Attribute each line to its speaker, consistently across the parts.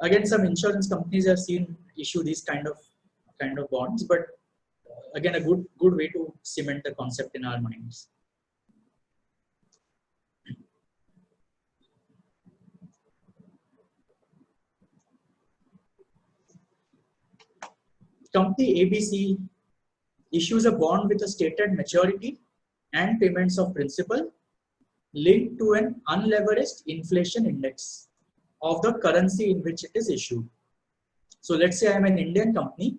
Speaker 1: Again, some insurance companies have seen issue these kind of bonds, but again, a good way to cement the concept in our minds. Company ABC issues a bond with a stated maturity and payments of principal linked to an unleveraged inflation index of the currency in which it is issued. So let's say I am an Indian company.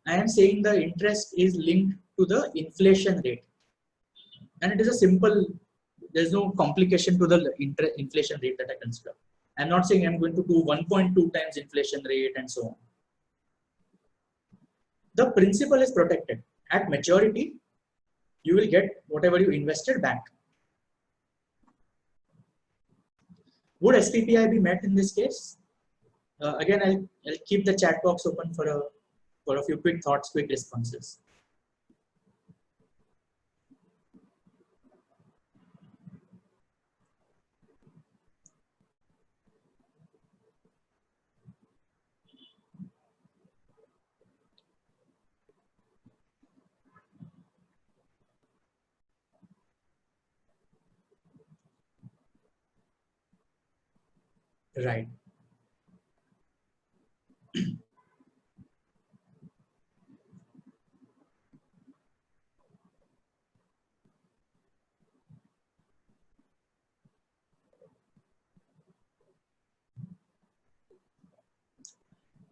Speaker 1: I am saying the interest is linked to the inflation rate. And it is a simple, there's no complication to the inflation rate that I consider. I'm not saying I'm going to do 1.2 times inflation rate and so on. The principal is protected. At maturity, you will get whatever you invested back. Would SPPI be met in this case? Again, I'll keep the chat box open for a few quick thoughts, quick responses. Right.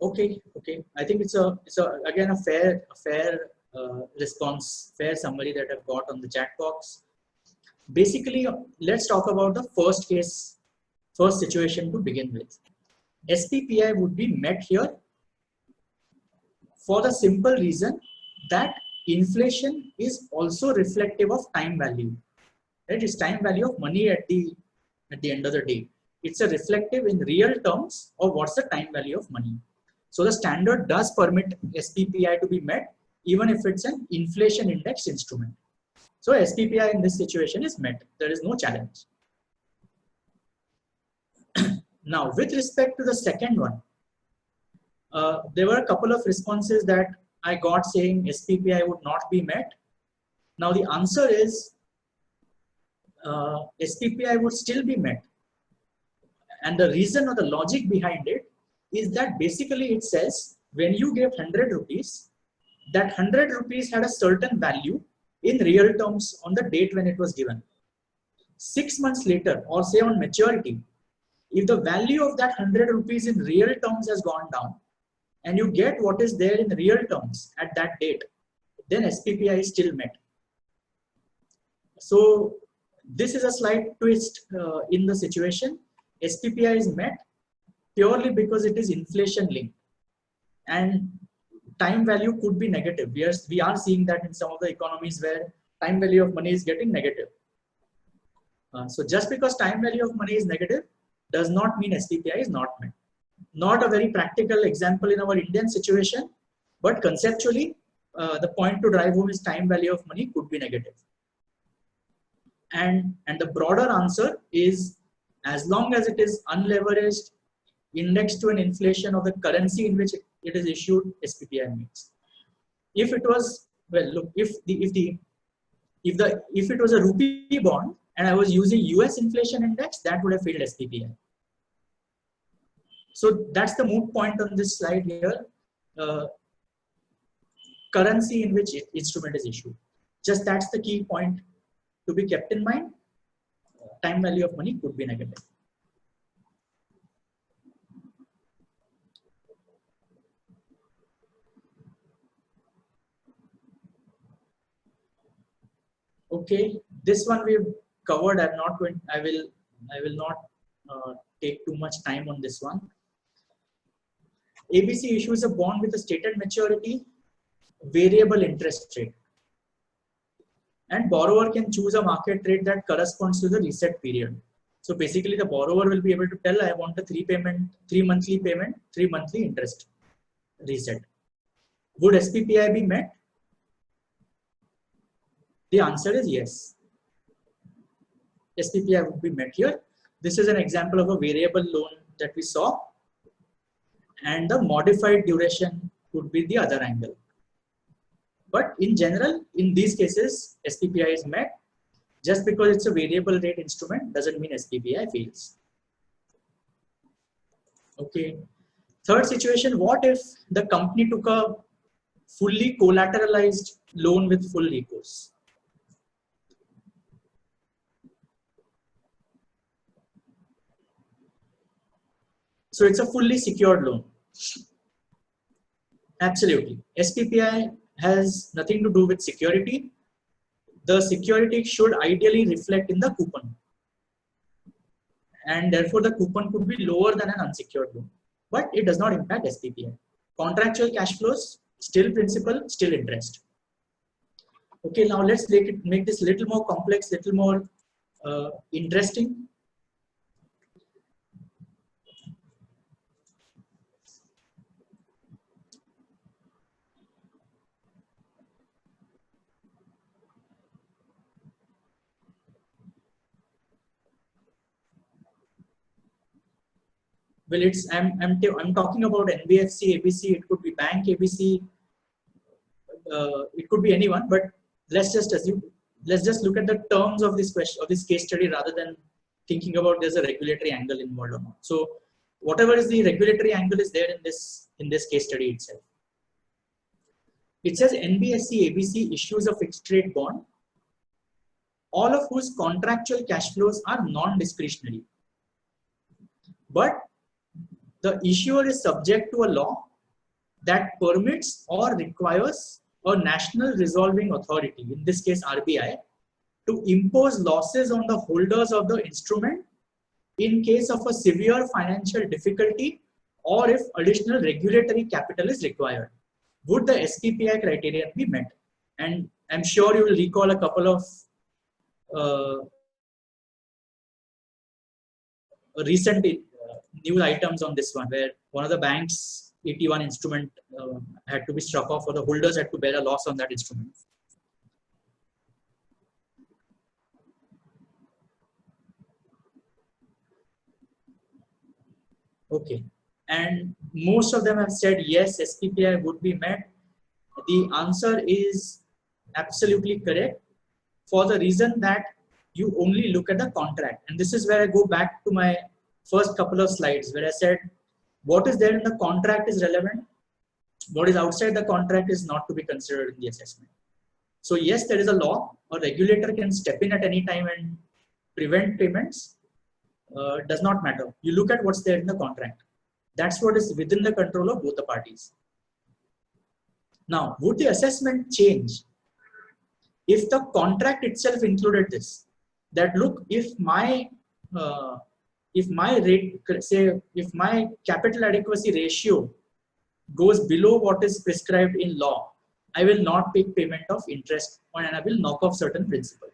Speaker 1: Okay. I think it's again a fair response, fair summary that I've got on the chat box. Basically, let's talk about the first situation to begin with. SPPI would be met here for the simple reason that inflation is also reflective of time value. Right? It's time value of money at the end of the day. It's a reflective in real terms of what's the time value of money. So the standard does permit SPPI to be met even if it's an inflation index instrument. So SPPI in this situation is met. There is no challenge. Now, with respect to the second one, there were a couple of responses that I got saying SPPI would not be met. Now, the answer is SPPI would still be met. And the reason or the logic behind it is that basically it says when you gave 100 rupees, that 100 rupees had a certain value in real terms on the date when it was given. 6 months later, or say on maturity, if the value of that 100 rupees in real terms has gone down and you get what is there in real terms at that date, then SPPI is still met. So this is a slight twist in the situation. SPPI is met purely because it is inflation linked and time value could be negative. We are seeing that in some of the economies where time value of money is getting negative. So just because time value of money is negative does not mean SPPI is not met. Not a very practical example in our Indian situation, but conceptually, the point to drive home is time value of money could be negative. And the broader answer is as long as it is unleveraged, indexed to an inflation of the currency in which it is issued, SPPI meets. If it was, well, look, if it was a rupee bond and I was using US inflation index, that would have failed SPPI. So that's the moot point on this slide here. Currency in which instrument is issued. Just that's the key point to be kept in mind. Time value of money could be negative. Okay, this one we've covered. I will not take too much time on this one. ABC issues a bond with a stated maturity, variable interest rate, and borrower can choose a market rate that corresponds to the reset period. So basically the borrower will be able to tell, I want a 3 monthly payment, 3 monthly interest reset. Would SPPI be met? The answer is yes. SPPI would be met here. This is an example of a variable loan that we saw. and the modified duration could be the other angle. But in general, in these cases, SPPI is met. Just because it's a variable rate instrument doesn't mean SPPI fails. Okay. Third situation, what if the company took a fully collateralized loan with full recourse? So it's a fully secured loan. Absolutely. SPPI has nothing to do with security. The security should ideally reflect in the coupon. And therefore the coupon could be lower than an unsecured loan. But it does not impact SPPI. Contractual cash flows, still principal, still interest. Okay, now let's make this a little more complex, little more interesting. Well, I'm talking about NBFC, ABC. It could be bank ABC. It could be anyone. But let's just assume. Let's just look at the terms of this question, of this case study, rather than thinking about there's a regulatory angle involved or not. So, whatever is the regulatory angle is there in this case study itself. It says NBFC ABC issues a fixed rate bond, all of whose contractual cash flows are non-discretionary. But the issuer is subject to a law that permits or requires a national resolving authority, in this case RBI, to impose losses on the holders of the instrument in case of a severe financial difficulty or if additional regulatory capital is required. Would the SPPI criterion be met? And I'm sure you will recall a couple of recent news items on this one, where one of the banks' AT1 instrument had to be struck off, or the holders had to bear a loss on that instrument. Okay, and most of them have said yes, SPPI would be met. The answer is absolutely correct, for the reason that you only look at the contract. And this is where I go back to my first couple of slides, where I said what is there in the contract is relevant, what is outside the contract is not to be considered in the assessment. So yes, there is a law, a regulator can step in at any time and prevent payments. Does not matter. You look at what's there in the contract. That's what is within the control of both the parties. Now, would the assessment change if the contract itself included this? That look, if my rate, say, if my capital adequacy ratio goes below what is prescribed in law, I will not take payment of interest and I will knock off certain principal.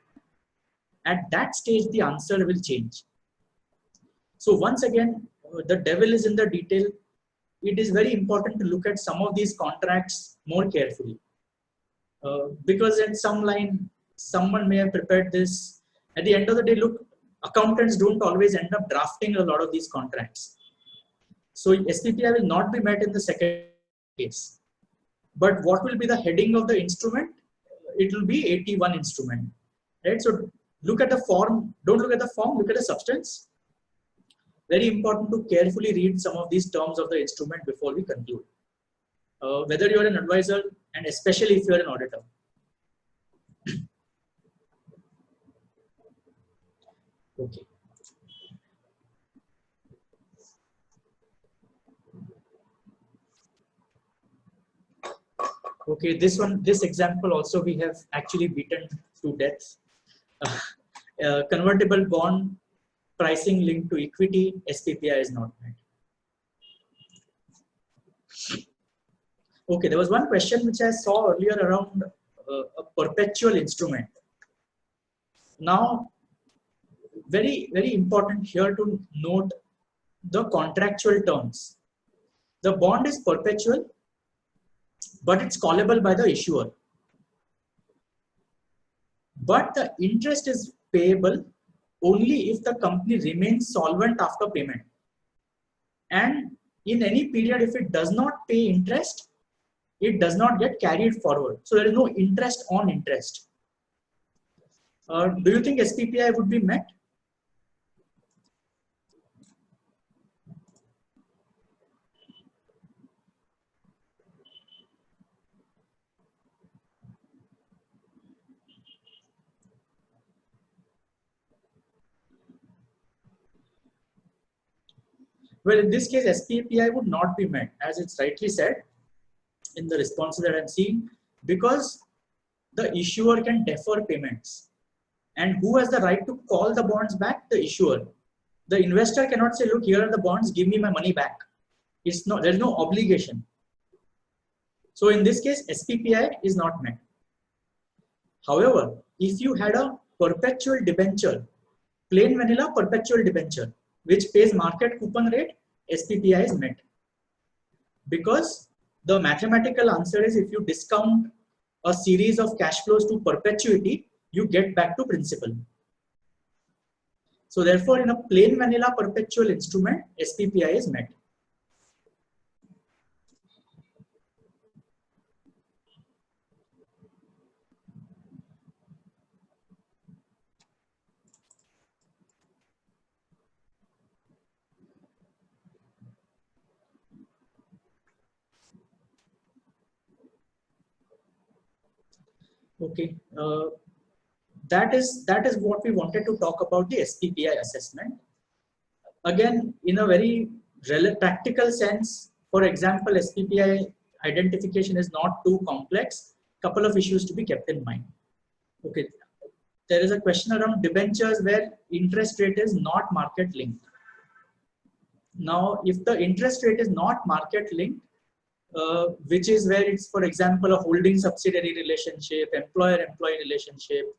Speaker 1: At that stage, the answer will change. So once again, the devil is in the detail. It is very important to look at some of these contracts more carefully. Because at some line, someone may have prepared this. At the end of the day, look, accountants don't always end up drafting a lot of these contracts. So SPPI will not be met in the second case. But what will be the heading of the instrument? It will be AT1 instrument. Right? So look at the form. Don't look at the form, look at the substance. Very important to carefully read some of these terms of the instrument before we conclude. Whether you're an advisor and especially if you're an auditor. Okay. Okay, this example also we have actually beaten to death. Convertible bond pricing linked to equity, SPPI is not met. Okay, there was one question which I saw earlier around a perpetual instrument. Now, very, very important here to note the contractual terms. The bond is perpetual, but it's callable by the issuer. But the interest is payable only if the company remains solvent after payment. And in any period, if it does not pay interest, it does not get carried forward. So there is no interest on interest. Do you think SPPI would be met? Well, in this case, SPPI would not be met, as it's rightly said in the responses that I'm seeing, because the issuer can defer payments. And who has the right to call the bonds back? The issuer. The investor cannot say, look, here are the bonds, give me my money back. It's not, there's no obligation. So in this case, SPPI is not met. However, if you had a perpetual debenture, plain vanilla perpetual debenture, which pays market coupon rate, SPPI is met. Because the mathematical answer is, if you discount a series of cash flows to perpetuity, you get back to principal. So therefore, in a plain vanilla perpetual instrument, SPPI is met. Okay, that is what we wanted to talk about the SPPI assessment. Again, in a very practical sense, for example, SPPI identification is not too complex. Couple of issues to be kept in mind. Okay, there is a question around debentures where interest rate is not market linked. Now, if the interest rate is not market linked, which is where it's, for example, a holding subsidiary relationship, employer-employee relationship,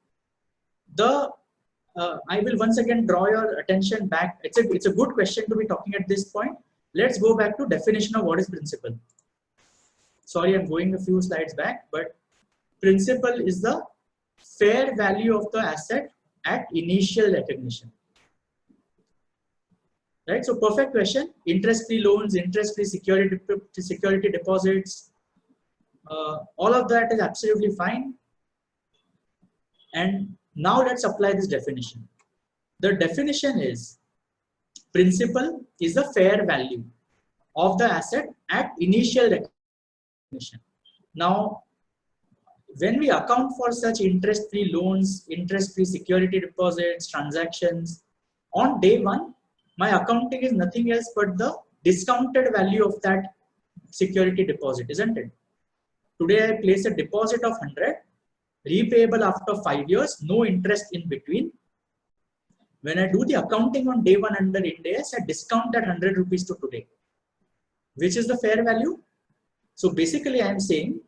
Speaker 1: I will once again draw your attention back. It's a good question to be talking at this point. Let's go back to definition of what is principal. Sorry, I'm going a few slides back, but principal is the fair value of the asset at initial recognition. Right, so perfect question. Interest-free loans, interest-free security deposits, all of that is absolutely fine. And now let's apply this definition. The definition is, principal is the fair value of the asset at initial recognition. Now, when we account for such interest-free loans, interest-free security deposits, transactions, on day one, my accounting is nothing else but the discounted value of that security deposit, isn't it? Today I place a deposit of 100, repayable after 5 years, no interest in between. When I do the accounting on day one under Ind AS, I discount that 100 rupees to today, which is the fair value. So basically I am saying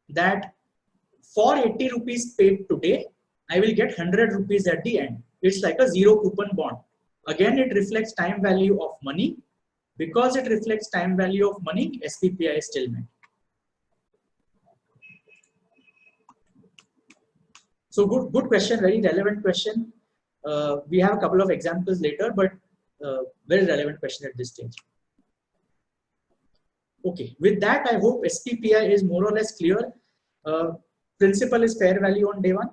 Speaker 1: that for 80 rupees paid today, I will get 100 rupees at the end. It's like a zero coupon bond. Again, it reflects time value of money. Because it reflects time value of money, SPPI is still met. So good question, very relevant question. We have a couple of examples later, but very relevant question at this stage. Okay, with that, I hope SPPI is more or less clear. Principal is fair value on day one.